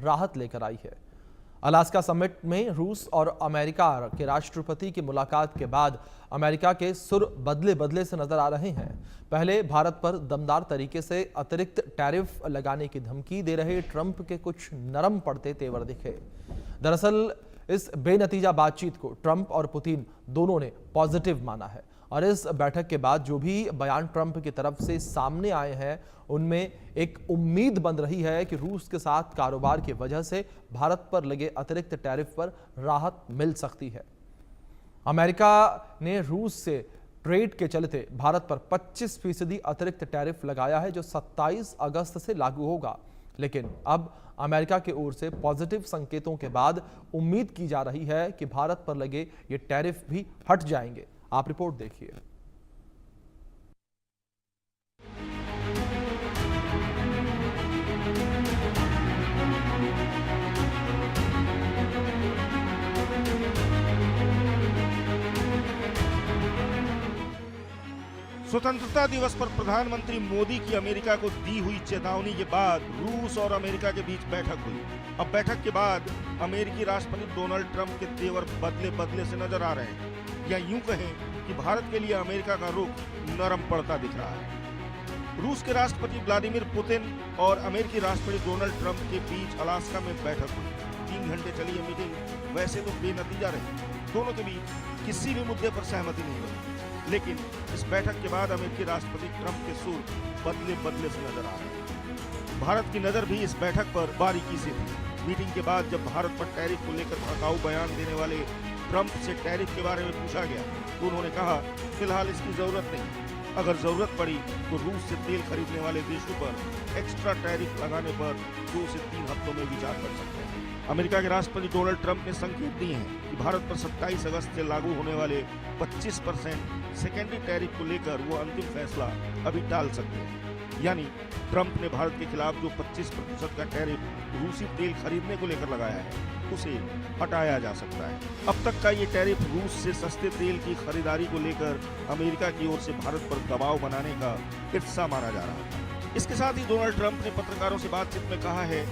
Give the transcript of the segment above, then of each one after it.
राहत लेकर आई है। अलास्का समिट में रूस और अमेरिका के राष्ट्रपति की मुलाकात के बाद अमेरिका के सुर बदले बदले से नजर आ रहे हैं। पहले भारत पर दमदार तरीके से अतिरिक्त टैरिफ लगाने की धमकी दे रहे ट्रंप के कुछ नरम पड़ते तेवर दिखे। दरअसल इस बेनतीजा बातचीत को ट्रंप और पुतिन दोनों ने पॉजिटिव माना है और इस बैठक के बाद जो भी बयान ट्रंप की तरफ से सामने आए हैं उनमें एक उम्मीद बन रही है कि रूस के साथ कारोबार की वजह से भारत पर लगे अतिरिक्त टैरिफ पर राहत मिल सकती है। अमेरिका ने रूस से ट्रेड के चलते भारत पर 25% अतिरिक्त टैरिफ लगाया है जो 27 अगस्त से लागू होगा, लेकिन अब अमेरिका की ओर से पॉजिटिव संकेतों के बाद उम्मीद की जा रही है कि भारत पर लगे ये टैरिफ भी हट जाएंगे। आप रिपोर्ट देखिए। स्वतंत्रता दिवस पर प्रधानमंत्री मोदी की अमेरिका को दी हुई चेतावनी के बाद रूस और अमेरिका के बीच बैठक हुई। अब बैठक के बाद अमेरिकी राष्ट्रपति डोनाल्ड ट्रंप के तेवर बदले बदले से नजर आ रहे हैं, या यूं कहें कि भारत के लिए अमेरिका का रुख नरम पड़ता दिख रहा है। रूस के राष्ट्रपति व्लादिमीर पुतिन और अमेरिकी राष्ट्रपति डोनाल्ड ट्रंप के बीच अलास्का में बैठक हुई। 3 घंटे चली यह मीटिंग वैसे तो बेनतीजा रही। दोनों के बीच किसी भी मुद्दे पर सहमति नहीं बनी, लेकिन इस बैठक के बाद अमेरिकी राष्ट्रपति ट्रंप के सुर बदले बदले से नजर आ रहे हैं। भारत की नजर भी इस बैठक पर बारीकी से थी। मीटिंग के बाद जब भारत पर टैरिफ को लेकर भड़काऊ बयान देने वाले ट्रंप से टैरिफ के बारे में पूछा गया तो उन्होंने कहा, फिलहाल इसकी जरूरत नहीं। अगर जरूरत पड़ी तो रूस से तेल खरीदने वाले देशों पर एक्स्ट्रा टैरिफ लगाने पर 2 से 3 हफ्तों में विचार कर सकते हैं। अमेरिका के राष्ट्रपति डोनाल्ड ट्रंप ने संकेत दिए हैं कि भारत पर 27 अगस्त से लागू होने वाले 25% सेकेंडरी टैरिफ को लेकर वो अंतिम फैसला अभी टाल सकते हैं। यानी ट्रंप ने भारत के खिलाफ जो 25% का टैरिफ रूसी तेल खरीदने को लेकर लगाया है उसे हटाया जा सकता है। अब तक का ये टैरिफ रूस से सस्ते तेल की खरीदारी को लेकर अमेरिका की ओर से भारत पर दबाव बनाने का हिस्सा माना जा रहा था। इसके साथ ही डोनाल्ड ट्रंप ने पत्रकारों से बातचीत में कहा है,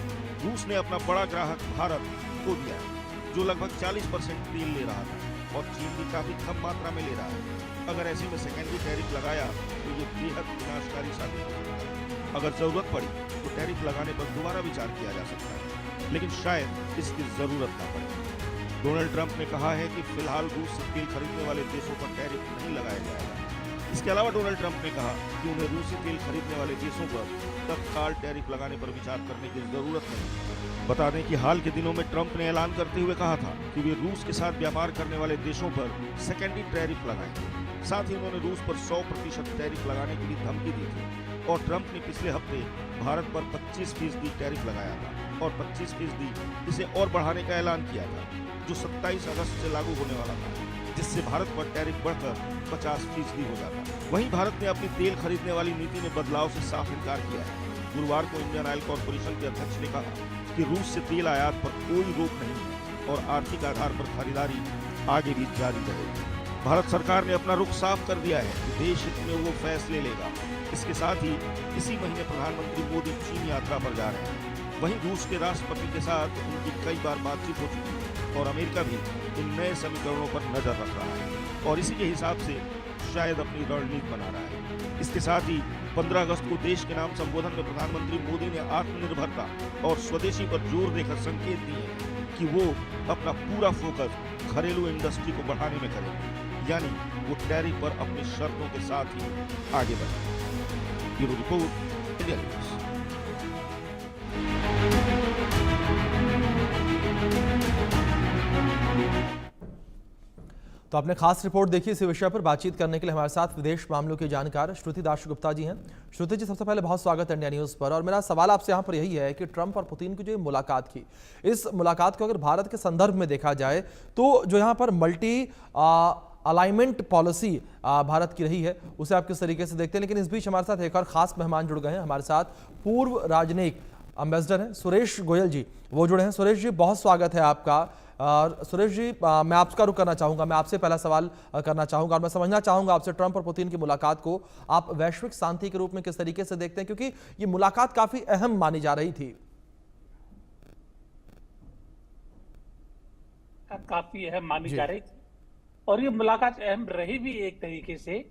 रूस ने अपना बड़ा ग्राहक भारत खो दिया है जो लगभग 40% तेल ले रहा था और चीन भी काफी कम मात्रा में ले रहा है। अगर ऐसे में सेकेंडरी टैरिफ लगाया तो ये बेहद विनाशकारी साबित हो सकता है। अगर जरूरत पड़ी तो टैरिफ लगाने पर दोबारा विचार किया जा सकता है, लेकिन शायद इसकी जरूरत न पड़े। डोनाल्ड ट्रंप ने कहा है कि फिलहाल रूस से तेल खरीदने वाले देशों पर टैरिफ नहीं लगाया जाएगा। इसके अलावा डोनाल्ड ट्रंप ने कहा कि उन्हें रूसी तेल खरीदने वाले देशों पर तत्काल टैरिफ लगाने पर विचार करने की जरूरत नहीं। बता दें कि हाल के दिनों में ट्रंप ने ऐलान करते हुए कहा था कि वे रूस के साथ व्यापार करने वाले देशों पर सेकेंडरी टैरिफ लगाएंगे। साथ ही उन्होंने रूस पर 100% टैरिफ लगाने की भी धमकी दी थी और ट्रंप ने पिछले हफ्ते भारत पर 25% टैरिफ लगाया था और 25% इसे और बढ़ाने का ऐलान किया था जो 27 अगस्त से लागू होने वाला था, जिससे भारत पर टैरिफ बढ़कर 50% हो जाता। वहीं भारत ने अपनी तेल खरीदने वाली नीति में बदलाव से साफ इनकार किया है। गुरुवार को इंडियन ऑयल कॉर्पोरेशन के अध्यक्ष ने कहा कि रूस से तेल आयात पर कोई रोक नहीं है और आर्थिक आधार पर खरीदारी आगे भी जारी रहेगी। भारत सरकार ने अपना रुख साफ कर दिया है कि देश हित में वो फैसले लेगा। इसके साथ ही इसी महीने प्रधानमंत्री मोदी चीन यात्रा पर जा रहे हैं। वहीं रूस के राष्ट्रपति के साथ उनकी कई बार बातचीत हो चुकी है और अमेरिका भी इन नए समीकरणों पर नजर रख रहा है और इसी के हिसाब से शायद अपनी रणनीति बना रहा है। इसके साथ ही 15 अगस्त को देश के नाम संबोधन में प्रधानमंत्री मोदी ने आत्मनिर्भरता और स्वदेशी पर जोर देकर संकेत दिए हैं कि वो अपना पूरा फोकस घरेलू इंडस्ट्री को बढ़ाने में करेंगे, यानी वो टैरिफ पर अपनी शर्तों के साथ ही आगे बढ़े। Bureau report, India news. तो आपने खास रिपोर्ट देखी। इसी विषय पर बातचीत करने के लिए हमारे साथ विदेश मामलों की जानकार श्रुति दासगुप्ता जी हैं। श्रुति जी, सबसे पहले बहुत स्वागत है इंडिया न्यूज़ पर। और मेरा सवाल आपसे यहाँ पर यही है कि ट्रंप और पुतिन की जो मुलाकात की, इस मुलाकात को अगर भारत के संदर्भ में देखा जाए तो जो यहाँ पर मल्टी अलाइनमेंट पॉलिसी भारत की रही है उसे आप किस तरीके से देखते हैं। लेकिन इस बीच हमारे साथ एक और खास मेहमान जुड़ गए हैं। हमारे साथ पूर्व राजनयिक एम्बेसडर हैं सुरेश गोयल जी, वो जुड़े हैं। सुरेश जी, बहुत स्वागत है आपका। सुरेश जी, मैं आपका रुख करना चाहूंगा, मैं आपसे पहला सवाल करना चाहूंगा और मैं समझना चाहूंगा आपसे ट्रंप और पुतिन की मुलाकात को आप वैश्विक शांति के रूप में किस तरीके से देखते हैं, क्योंकि ये मुलाकात काफी अहम मानी जा रही थी। काफी अहम मानी जा रही थी और ये मुलाकात अहम रही भी एक तरीके से।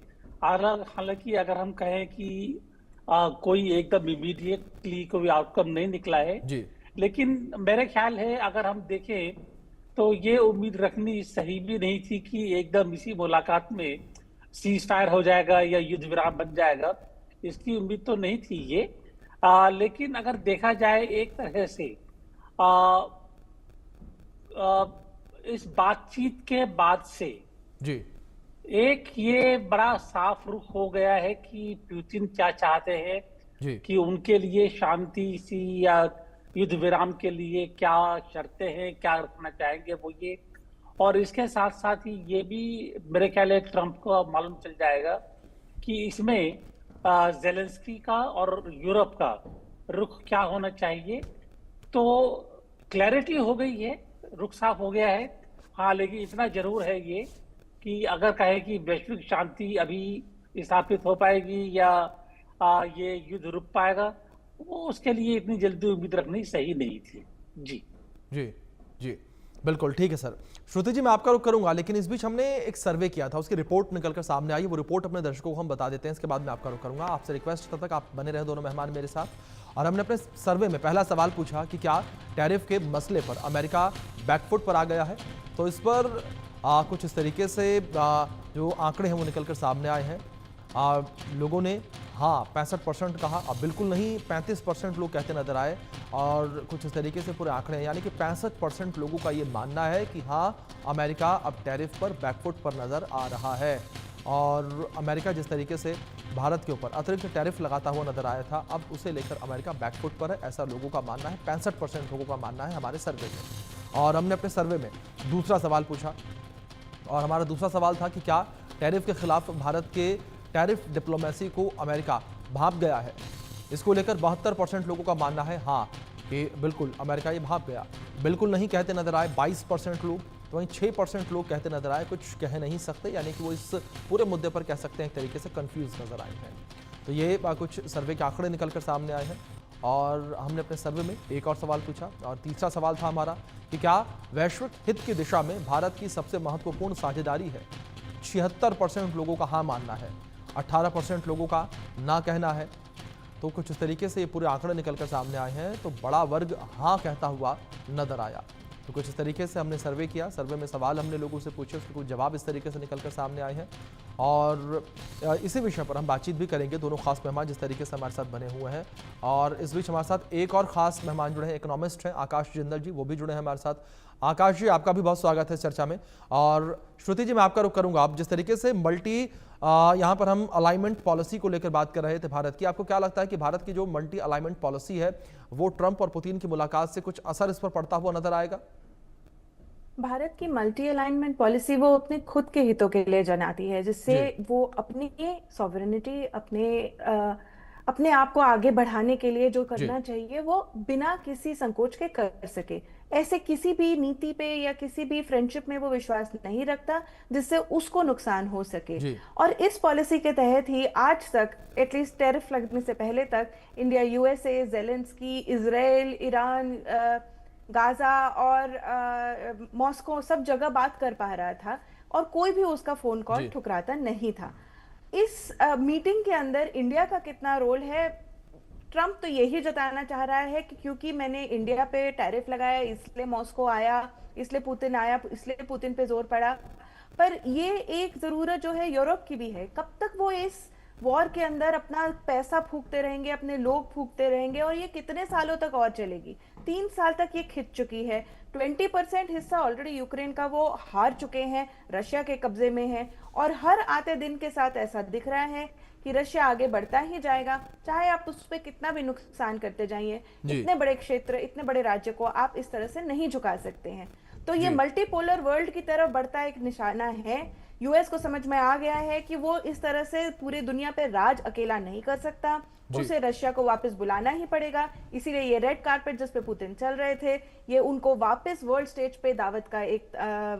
हालांकि अगर हम कहें कि कोई एकदम इमीडिएटली कोई आउटकम नहीं निकला है, जी लेकिन मेरे ख्याल है अगर हम देखें तो ये उम्मीद रखनी सही भी नहीं थी कि एकदम इसी मुलाकात में सीज फायर हो जाएगा या युद्ध विराम बन जाएगा। इसकी उम्मीद तो नहीं थी ये। लेकिन अगर देखा जाए एक तरह से आ, आ, इस बातचीत के बाद से जी एक ये बड़ा साफ रुख हो गया है कि पुतिन क्या चाहते हैं, जी कि उनके लिए शांति सी या युद्ध विराम के लिए क्या शर्तें हैं, क्या रखना चाहेंगे वो ये। और इसके साथ साथ ही ये भी मेरे ख्याल है ट्रंप को मालूम चल जाएगा कि इसमें जेलेंस्की का और यूरोप का रुख क्या होना चाहिए। तो क्लैरिटी हो गई है, रुख साफ हो गया है। हाँ, लेकिन इतना जरूर है ये कि अगर कहे कि वैश्विक शांति अभी स्थापित हो पाएगी या ये युद्ध रुक पाएगा, वो उसके लिए इतनी जल्दी उम्मीद रखनी सही नहीं थी। जी जी जी बिल्कुल ठीक है सर। श्रुति जी मैं आपका रुख करूंगा, लेकिन इस बीच हमने एक सर्वे किया था, उसकी रिपोर्ट निकलकर सामने आई। वो रिपोर्ट अपने दर्शकों को हम बता देते हैं, इसके बाद मैं आपका रुख करूंगा। आपसे रिक्वेस्ट तब तक आप बने रहे दोनों मेहमान मेरे साथ। और हमने अपने सर्वे में पहला सवाल पूछा कि क्या टैरिफ के मसले पर अमेरिका बैकफुट पर आ गया है। तो इस पर कुछ इस तरीके से जो आंकड़े हैं वो निकल कर सामने आए हैं। लोगों ने हाँ 65% कहा, अब बिल्कुल नहीं 35% लोग कहते नजर आए। और कुछ इस तरीके से पूरे आंकड़े हैं, यानी कि 65% लोगों का ये मानना है कि हाँ अमेरिका अब टैरिफ पर बैकफुट पर नजर आ रहा है। और अमेरिका जिस तरीके से भारत के ऊपर अतिरिक्त टैरिफ लगाता हुआ नजर आया था, अब उसे लेकर अमेरिका बैकफुट पर है, ऐसा लोगों का मानना है। 65% लोगों का मानना है हमारे सर्वे में। और हमने अपने सर्वे में दूसरा सवाल पूछा, और हमारा दूसरा सवाल था कि क्या टैरिफ के खिलाफ भारत के टैरिफ डिप्लोमेसी को अमेरिका भाप गया है। इसको लेकर 72% लोगों का मानना है हाँ कि बिल्कुल अमेरिका ये भाप गया। बिल्कुल नहीं कहते नजर आए 22% लोग, तो वहीं 6% लोग कहते नजर आए कुछ कह नहीं सकते, यानी कि वो इस पूरे मुद्दे पर कह सकते हैं एक तरीके से कंफ्यूज नजर आए हैं। तो ये कुछ सर्वे के आंकड़े निकल कर सामने आए हैं। और हमने अपने सर्वे में एक और सवाल पूछा, और तीसरा सवाल था हमारा कि क्या वैश्विक हित की दिशा में भारत की सबसे महत्वपूर्ण साझेदारी है। 76% लोगों का हाँ मानना है, 18% लोगों का ना कहना है। तो कुछ इस तरीके से ये पूरे आंकड़े निकलकर सामने आए हैं। तो बड़ा वर्ग हाँ कहता हुआ नजर आया। तो कुछ इस तरीके से हमने सर्वे किया, सर्वे में सवाल हमने लोगों से पूछे, उसके कुछ जवाब इस तरीके से निकलकर सामने आए हैं। और इसी विषय पर हम बातचीत भी करेंगे, दोनों खास मेहमान जिस तरीके से हमारे साथ बने हुए हैं। और इस बीच हमारे साथ एक और खास मेहमान जुड़े हैं, इकोनॉमिस्ट हैं आकाश जिंदल जी, वो भी जुड़े हैं हमारे साथ। आकाश जी आपका भी बहुत स्वागत है इस चर्चा में। और श्रुति जी मैं आपका रुख करूंगा, आप जिस तरीके से यहाँ पर हम अलाइनमेंट पॉलिसी को लेकर बात कर रहे थे भारत की, आपको क्या लगता है कि भारत की जो मल्टी अलाइनमेंट पॉलिसी है वो ट्रंप और पुतिन की मुलाकात से कुछ असर इस पर पड़ता हुआ नजर आएगा? भारत की मल्टी अलाइनमेंट पॉलिसी वो अपने खुद के हितों के लिए जनाती है, जिससे वो अपनी सॉवरेनिटी, अपने आप को आगे बढ़ाने के लिए जो करना चाहिए वो बिना किसी संकोच के कर सके। ऐसे किसी भी नीति पे या किसी भी फ्रेंडशिप में वो विश्वास नहीं रखता जिससे उसको नुकसान हो सके। और इस पॉलिसी के तहत ही आज तक, एटलीस्ट टैरिफ लगने से पहले तक, India, USA, Zelensky, Israel, Iran, Gaza और मॉस्को सब जगह बात कर पा रहा था और कोई भी उसका फोन कॉल ठुकराता नहीं था। इस मीटिंग के अंदर इंडिया का कितना रोल है, ट्रंप तो यही जताना चाह रहा है कि क्योंकि मैंने इंडिया पे टैरिफ लगाया इसलिए मॉस्को आया, इसलिए पुतिन आया, इसलिए पुतिन पे जोर पड़ा। पर ये एक जरूरत जो है यूरोप की भी है, कब तक वो इस वॉर के अंदर अपना पैसा फूकते रहेंगे, अपने लोग फूकते रहेंगे, और ये कितने सालों तक और चलेगी। 3 साल तक ये खिंच चुकी है। 20% हिस्सा ऑलरेडी यूक्रेन का वो हार चुके हैं, रशिया के कब्जे में है। और हर आते दिन के साथ ऐसा दिख रहा है कि रशिया आगे बढ़ता ही जाएगा, चाहे आप उस पर कितना भी नुकसान करते जाइए। इतने बड़े क्षेत्र, इतने बड़े राज्य को आप इस तरह से नहीं झुका सकते हैं। तो ये मल्टीपोलर वर्ल्ड की तरफ बढ़ता एक निशाना है। यूएस को समझ में आ गया है कि वो इस तरह से पूरी दुनिया पे राज अकेला नहीं कर सकता, उसे रशिया को वापस बुलाना ही पड़ेगा। इसीलिए ये रेड कारपेट जिस पे पुतिन चल रहे थे, ये उनको वापस वर्ल्ड स्टेज पे दावत का एक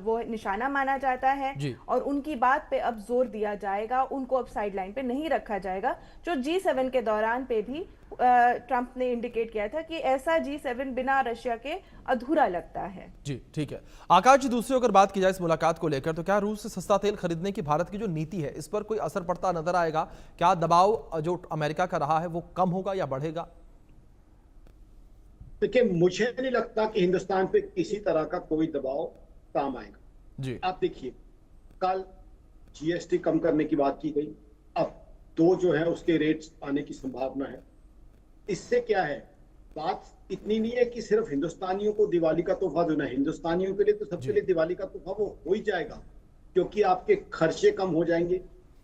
वो निशाना माना जाता है। और उनकी बात पे अब जोर दिया जाएगा, उनको अब साइडलाइन पे नहीं रखा जाएगा, जो G7 के दौरान पे भी ट्रंप ने इंडिकेट किया था कि ऐसा G7 बिना रशिया के अधूरा लगता है। जी ठीक है। आकाश जी, दूसरी अगर बात की जाए इस मुलाकात को लेकर, तो क्या रूस से सस्ता तेल खरीदने की भारत की जो नीति है इस पर कोई असर पड़ता नजर आएगा? क्या दबाव जो अमेरिका का रहा है वो कम होगा या बढ़ेगा? देखिए, मुझे नहीं लगता कि हिंदुस्तान पे किसी तरह का कोई दबाव काम आएगा। जी आप देखिए, कल जीएसटी कम करने की बात की गई, अब 2 जो है उसके रेट्स आने की संभावना है। इससे क्या है, बात इतनी नहीं है कि सिर्फ हिंदुस्तानियों को दिवाली का तोहफा देना है। हिंदुस्तानियों के लिए तो सबके लिए दिवाली का तोहफा वो हो ही जाएगा, क्योंकि आपके खर्चे कम हो जाएंगे।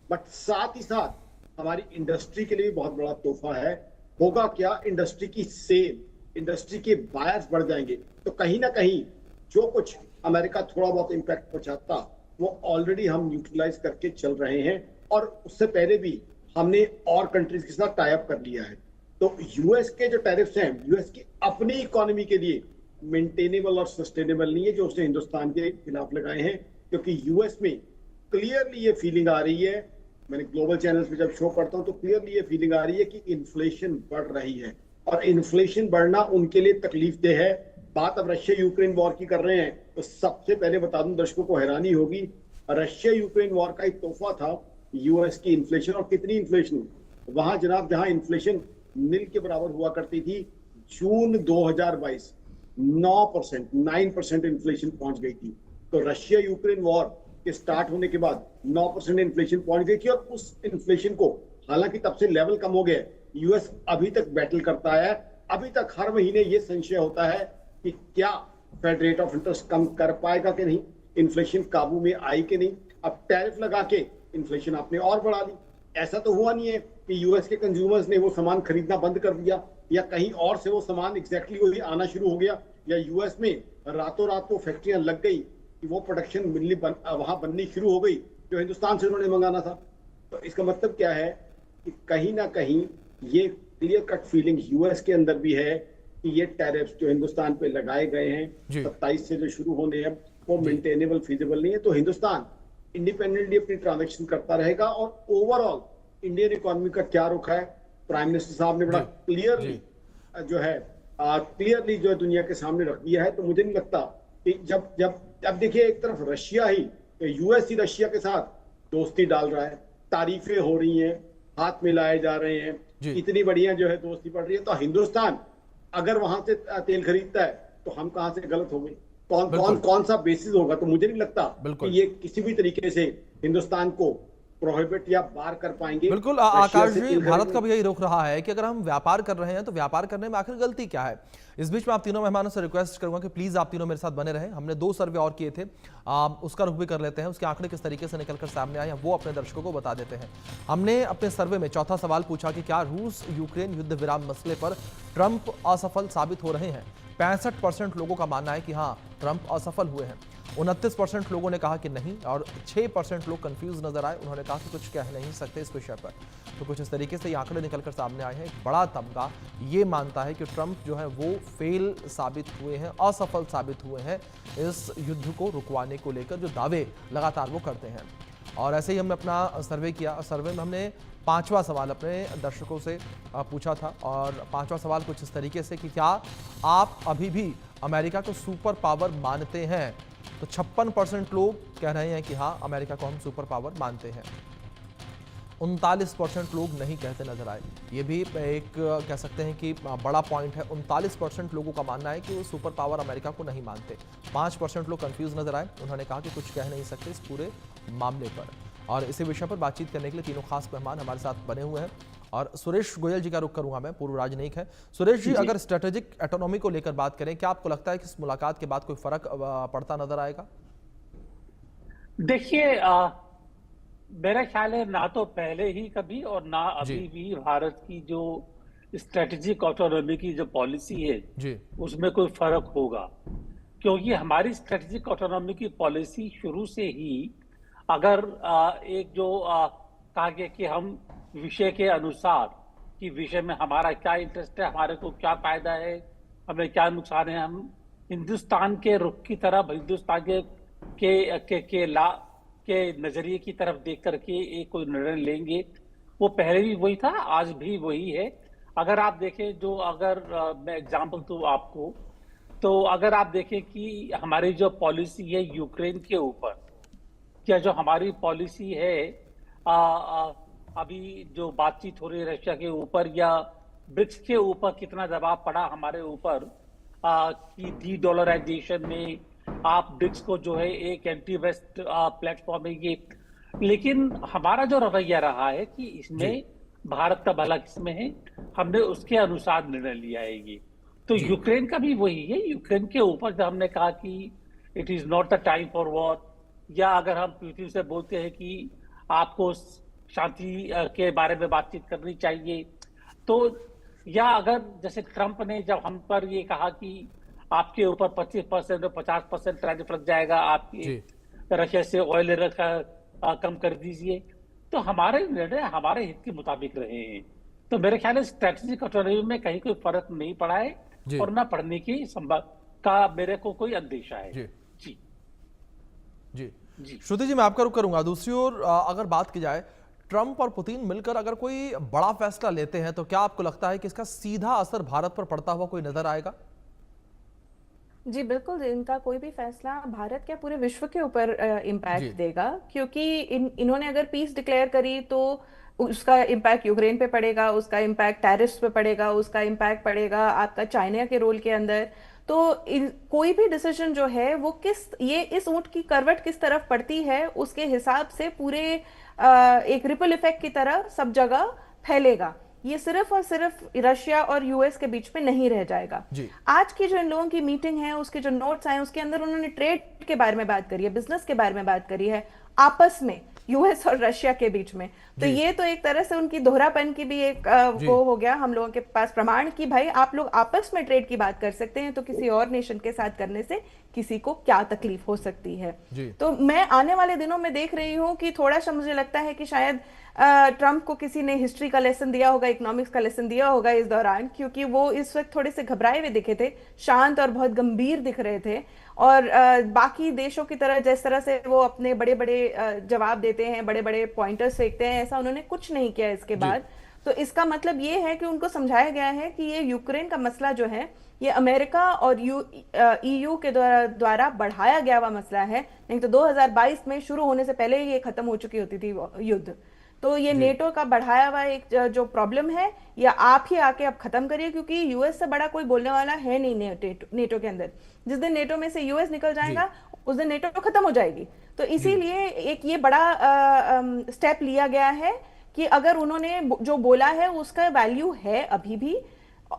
बट साथ ही साथ हमारी इंडस्ट्री के लिए भी बहुत बड़ा तोहफा है। होगा क्या, इंडस्ट्री की सेल, इंडस्ट्री के बायर्स बढ़ जाएंगे। तो कहीं ना कहीं जो कुछ अमेरिका थोड़ा बहुत इंपैक्ट पहुंचाता वो ऑलरेडी हम यूटिलाइज करके चल रहे हैं, और उससे पहले भी हमने और कंट्रीज के साथ टाई अप कर लिया है। तो यूएस के जो टैरिफ्स हैं, यूएस की अपनी इकोनॉमी के लिए मेंटेनेबल और सस्टेनेबल नहीं है जो उसने हिंदुस्तान के खिलाफ लगाए हैं, क्योंकि यूएस में क्लियरली ये फीलिंग आ रही है। मैंने ग्लोबल चैनल्स पे जब शो करता हूं तो क्लियरली ये फीलिंग आ रही है कि इन्फ्लेशन बढ़ रही है, और इन्फ्लेशन बढ़ना उनके लिए तकलीफदेह है। बात अब रशिया यूक्रेन वॉर की कर रहे हैं, तो सबसे पहले बता दूं, दर्शकों को हैरानी होगी, रशिया यूक्रेन वॉर का एक तोहफा था यूएस की इन्फ्लेशन। और कितनी इन्फ्लेशन वहां जनाब, जहां इन्फ्लेशन नील के बराबर हुआ करती थी, जून 2022 9% इन्फ्लेशन पहुंच गई थी। तो रशिया यूक्रेन वॉर के स्टार्ट होने के बाद 9% इन्फ्लेशन पहुंच गई थी, और उस इन्फ्लेशन को, हालांकि तब से लेवल कम हो गया, यूएस अभी तक बैटल करता है। अभी तक हर महीने ये संशय होता है कि क्या फेड रेट ऑफ इंटरेस्ट कम कर पाएगा कि नहीं, इन्फ्लेशन काबू में आई कि नहीं। अब टैरिफ लगा के इन्फ्लेशन आपने और बढ़ा दी। ऐसा तो हुआ नहीं है कि यूएस के कंज्यूमर्स ने वो सामान खरीदना बंद कर दिया, या कहीं और से वो सामान एग्जैक्टली वही आना शुरू हो गया, या यूएस में रातों रात वो फैक्ट्रियां लग गई कि वो प्रोडक्शन वहां बननी शुरू हो गई जो हिंदुस्तान से उन्होंने मंगाना था। तो इसका मतलब क्या है कि कहीं ना कहीं ये क्लियर कट फीलिंग यूएस के अंदर भी है कि ये टैरिफ्स जो हिंदुस्तान पे लगाए गए हैं 27 से जो शुरू होने हैं वो मेंटेनेबल, फीजिबल नहीं है। तो हिंदुस्तान इंडिपेंडेंटली अपनी ट्रांजैक्शन करता रहेगा। और ओवरऑल इंडियन इकोनॉमी का क्या रुख है, प्राइम मिनिस्टर साहब ने बड़ा क्लियरली जो है क्लियरली जो है दुनिया के सामने रख दिया है। तो मुझे नहीं लगता कि जब देखिए, एक तरफ रशिया ही, यूएस ही रशिया के साथ दोस्ती डाल रहा है, तारीफें हो रही हैं, हाथ मिलाए जा रहे हैं, इतनी बढ़िया जो है दोस्ती बढ़ रही है, तो हिंदुस्तान अगर वहां से तेल खरीदता है तो हम कहां से गलत हो गए, कौन सा बेसिस होगा। तो मुझे नहीं लगता कि ये किसी भी तरीके से हिंदुस्तान को प्रोहिबिट या बार कर पाएंगे। बिल्कुल आकाश जी, भारत का भी यही रुख रहा है कि अगर हम व्यापार कर रहे हैं तो व्यापार करने में आखिर गलती क्या है। इस बीच में आप तीनों मेहमानों से रिक्वेस्ट करूंगा कि प्लीज आप तीनों मेरे साथ बने रहें। हमने 2 सर्वे और किए थे, उसका रुख भी कर लेते हैं, उसके आंकड़े किस तरीके से निकलकर सामने आए हैं वो अपने दर्शकों को बता देते हैं। हमने अपने सर्वे में चौथा सवाल पूछा कि क्या रूस यूक्रेन युद्ध विराम मसले पर ट्रंप असफल साबित हो रहे हैं। 65% लोगों का मानना है कि हाँ, ट्रंप असफल हुए हैं। 29% लोगों ने कहा कि नहीं, और 6% लोग कंफ्यूज नजर आए, उन्होंने कहा कि कुछ कह नहीं सकते इस विषय पर। तो कुछ इस तरीके से ये आंकड़े निकलकर सामने आए हैं। एक बड़ा तबका ये मानता है कि ट्रंप जो है वो फेल साबित हुए हैं, असफल साबित हुए हैं इस युद्ध को रुकवाने को लेकर जो दावे लगातार वो करते हैं। और ऐसे ही हमने अपना सर्वे किया। सर्वे में हमने 5वां सवाल अपने दर्शकों से पूछा था, और 5वां सवाल कुछ इस तरीके से कि क्या आप अभी भी अमेरिका को सुपर पावर मानते हैं। तो 56% लोग कह रहे हैं कि हाँ, अमेरिका को हम सुपर पावर मानते हैं। 39% लोग नहीं कहते नजर आए। ये भी एक कह सकते हैं कि बड़ा पॉइंट है। 39% लोगों का मानना है कि वो सुपर पावर अमेरिका को नहीं मानते। 5% लोग कंफ्यूज नजर आए, उन्होंने कहा कि कुछ कह नहीं सकते इस पूरे मामले पर। और इसी विषय पर बातचीत करने के लिए तीनों खास मेहमान हमारे साथ बने हुए हैं, और सुरेश गोयल जी का रुख करूंगा मैं, पूर्व राजनयिक है। सुरेश जी, अगर स्ट्रेटेजिक ऑटोनॉमी को लेकर बात करें, क्या आपको लगता है कि इस मुलाकात के बाद कोई फर्क पड़ता नजर आएगा? देखिए, मेरा ख्याल है ना तो पहले ही कभी और ना अभी भी भारत की जो स्ट्रेटेजिक ऑटोनॉमी की जो पॉलिसी है जी, उसमें कोई फर्क होगा, क्योंकि हमारी स्ट्रेटेजिक ऑटोनॉमी की पॉलिसी शुरू से ही, अगर एक जो कहा गया कि हम विषय के अनुसार कि विषय में हमारा क्या इंटरेस्ट है, हमारे को क्या फायदा है, हमें क्या नुकसान है, हम हिंदुस्तान के रुख की तरफ, हिंदुस्तान के नजरिए की तरफ देख करके एक कोई निर्णय लेंगे। वो पहले भी वही था, आज भी वही है। अगर आप देखें जो अगर मैं एग्जांपल दूं आपको, तो अगर आप देखें कि हमारी जो पॉलिसी है यूक्रेन के ऊपर, क्या जो हमारी पॉलिसी है अभी जो बातचीत हो रही है रशिया के ऊपर या ब्रिक्स के ऊपर कितना दबाव पड़ा हमारे ऊपर कि डी डॉलराइजेशन में आप ब्रिक्स को जो है एक एंटी वेस्ट प्लेटफॉर्म है ये, लेकिन हमारा जो रवैया रहा है कि इसमें भारत का भला किसमें है, हमने उसके अनुसार निर्णय लिया है ये। तो यूक्रेन का भी वही है, यूक्रेन के ऊपर जब हमने कहा कि it is not the time for war, या अगर हम पुतिन से बोलते हैं कि आपको शांति के बारे में बातचीत करनी चाहिए, तो या अगर जैसे ट्रंप ने जब हम पर ये कहा कि आपके ऊपर 25% और 50% टैरिफ लग जाएगा, आपकी रशिया से ऑयल कम कर दीजिए, तो हमारे निर्णय हमारे हित के मुताबिक रहे हैं। तो मेरे ख्याल में स्ट्रेटेजिक ऑटोनॉमी में कहीं कोई फर्क नहीं पड़ा है और ना पड़ने की संभव का मेरे को कोई अंदेशा है। जी जी श्रुति जी, मैं आपका रुख करूंगा। दूसरी ओर अगर बात की जाए, ट्रंप और पुतिन मिलकर अगर कोई बड़ा फैसला लेते हैं तो क्या आपको लगता है कि इसका सीधा असर भारत पर पड़ता हुआ कोई नजर आएगा? जी बिल्कुल, इनका कोई भी फैसला भारत क्या पूरे विश्व के ऊपर इम्पैक्ट देगा, क्योंकि इन्होंने अगर पीस डिक्लेयर करी तो उसका इम्पैक्ट यूक्रेन पे पड़ेगा, उसका इम्पैक्ट टैरिफ्स पे पड़ेगा, उसका इम्पैक्ट पड़ेगा आपका चाइना के रोल के अंदर। तो कोई भी डिसीजन जो है वो इस ऊंट की करवट किस तरफ पड़ती है उसके हिसाब से पूरे एक रिपल इफेक्ट की तरह सब जगह फैलेगा। ये सिर्फ और सिर्फ रशिया और यूएस के बीच में नहीं रह जाएगा। आज की जो इन लोगों की मीटिंग है, उसके जो नोट्स आए, उसके अंदर उन्होंने ट्रेड के बारे में बात करी है, बिजनेस के बारे में बात करी है, आपस में यूएस और रशिया के बीच में। तो ये तो एक तरह से उनकी दोहरापन की भी एक वो हो गया हम लोगों के पास प्रमाण कि भाई आप लोग आपस में ट्रेड की बात कर सकते हैं, तो किसी और नेशन के साथ करने से किसी को क्या तकलीफ हो सकती है। तो मैं आने वाले दिनों में देख रही हूँ कि थोड़ा सा मुझे लगता है कि शायद ट्रंप को किसी ने हिस्ट्री का लेसन दिया होगा, इकोनॉमिक्स का लेसन दिया होगा इस दौरान, क्योंकि वो इस वक्त थोड़े से घबराए हुए दिखे थे, शांत और बहुत गंभीर दिख रहे थे। और बाकी देशों की तरह जिस तरह से वो अपने बड़े बड़े जवाब देते हैं, बड़े बड़े पॉइंटर्स फेंकते हैं, ऐसा उन्होंने कुछ नहीं किया इसके बाद। तो इसका मतलब ये है कि उनको समझाया गया है कि ये यूक्रेन का मसला जो है ये अमेरिका और ईयू के द्वारा बढ़ाया गया हुआ मसला है, नहीं तो 2022 में शुरू होने से पहले ही ये खत्म हो चुकी होती थी युद्ध। तो ये नेटो का बढ़ाया हुआ एक जो प्रॉब्लम है, या आप ही आके अब खत्म करिए, क्योंकि यूएस से बड़ा कोई बोलने वाला है नहीं नेटो के अंदर। जिस दिन नेटो में से यूएस निकल जाएगा उस दिन नेटो खत्म हो जाएगी। तो इसीलिए एक ये बड़ा स्टेप लिया गया है कि अगर उन्होंने जो बोला है उसका वैल्यू है अभी भी,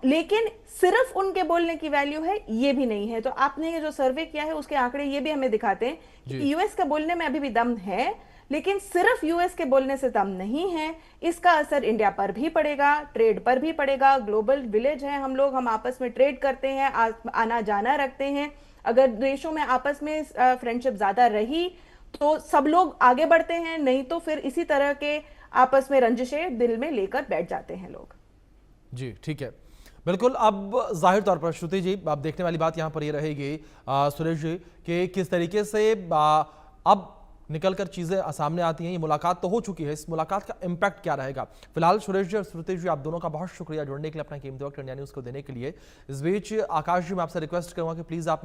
लेकिन सिर्फ उनके बोलने की वैल्यू है ये भी नहीं है। तो आपने ये जो सर्वे किया है उसके आंकड़े ये भी हमें दिखाते हैं कि यूएस के बोलने में अभी भी दम है, लेकिन सिर्फ यूएस के बोलने से दम नहीं है। इसका असर इंडिया पर भी पड़ेगा, ट्रेड पर भी पड़ेगा। ग्लोबल विलेज है हम लोग, हम आपस में ट्रेड करते हैं, आना जाना रखते हैं। अगर देशों में आपस में फ्रेंडशिप ज्यादा रही तो सब लोग आगे बढ़ते हैं, नहीं तो फिर इसी तरह के आपस में रंजिशें दिल में लेकर बैठ जाते हैं लोग। जी ठीक है, बिल्कुल। अब जाहिर तौर पर श्रुति जी, अब देखने वाली बात यहाँ पर ये रहेगी सुरेश जी कि किस तरीके से अब निकलकर चीजें सामने आती हैं। ये मुलाकात तो हो चुकी है, इस मुलाकात का इम्पैक्ट क्या रहेगा। फिलहाल सुरेश जी और श्रुति जी, आप दोनों का बहुत शुक्रिया जुड़ने के लिए, अपना कीमती वक्त इंडिया न्यूज को देने के लिए। इस बीच आकाश जी, मैं आपसे रिक्वेस्ट करूंगा कि प्लीज आप